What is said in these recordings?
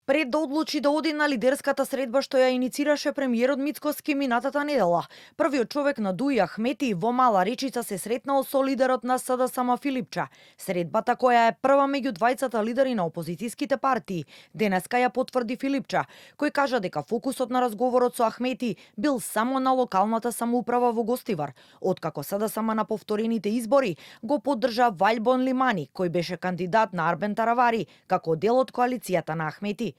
Пред да одлучи да оди на лидерската средба што ја иницираше премиерот Мицкоски минатата недела, првиот човек на Дуи Ахмети во Мала Речица се сретнал со лидерот на СДСМ Филипча. Средбата, која е прва меѓу двајцата лидери на опозицијските партии, денеска ја потврди Филипча, кој кажа дека фокусот на разговорот со Ахмети бил само на локалната самоуправа во Гостивар, откако СДСМ на повторените избори го поддржа Ваљбон Лимани, кој беше кандидат на Арбен Таравари, како дел од коалицијата на Ахмети.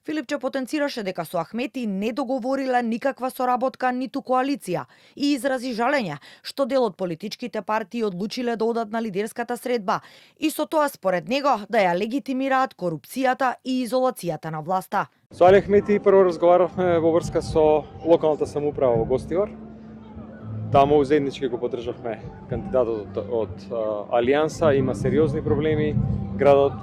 Филипче потенцираше дека со Ахмети не договорила никаква соработка ниту коалиција и изрази жалење што дел од политичките партии одлучиле да одат на лидерската средба и со тоа според него да ја легитимираат корупцијата и изолацијата на власта. Со Али Ахмети прво разговаравме во врска со локалната самоуправа во Гостивар. Таму заеднички го поддржавме кандидатот од Алијанса, има сериозни проблеми, градот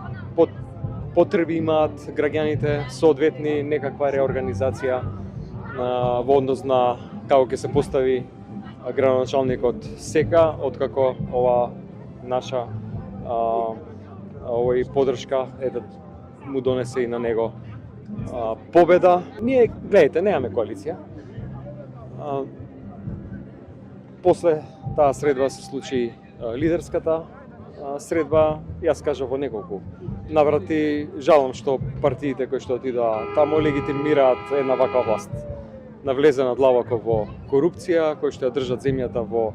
потреби имаат граѓаните, соодветни некаква реорганизација во однос на како ќе се постави градоначалникот сека, откако ова наша овој поддршка да му донесе и на него победа. Ние, гледайте, немаме коалиција. После таа средба се случи лидерската средба, јас кажав во неколку наврати, жалам што партиите кои што отидоа таму легитимираат една ваква власт. Навлезена длабоко во корупција, кои што ја држат земјата во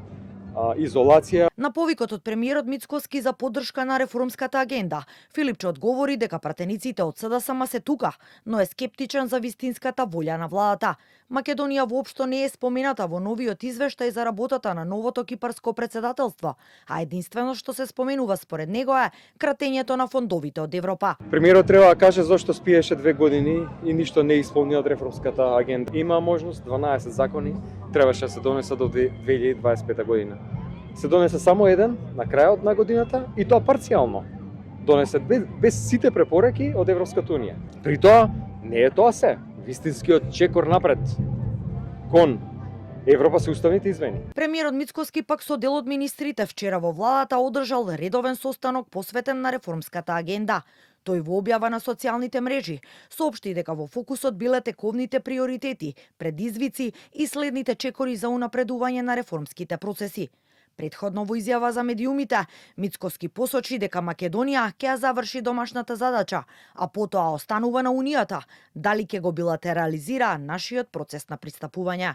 изолација. На повикот од премиерот Мицкоски за поддршка на реформската агенда, Филипче одговори дека пратениците од СДСМ се тука, но е скептичен за вистинската волја на владата. Македонија воопшто не е спомената во новиот извештај за работата на новото кипарско претседателство, а единствено што се споменува според него е кратењето на фондовите од Европа. Премиерот треба да каже зошто спиеше 2 години и ништо не исполни од реформската агенда. Има можност 12 закони требаше да се донесат до 2025 година. Се донесе само еден на крајот на годината и тоа парцијално. Донесе без сите препораки од Европската унија. При тоа не е тоа се. Вистинскиот чекор напред кон Европа се уставните измени. Премиерот Мицкоски пак со дел од министрите вчера во владата одржал редовен состанок посветен на реформската агенда. Тој во објава на социјалните мрежи соопшти дека во фокусот биле тековните приоритети, предизвици и следните чекори за унапредување на реформските процеси. Предходно во изјава за медиумите, Мицкоски посочи дека Македонија ќе ја заврши домашната задача, а потоа останува на Унијата, дали ќе го билатерализира нашиот процес на пристапување.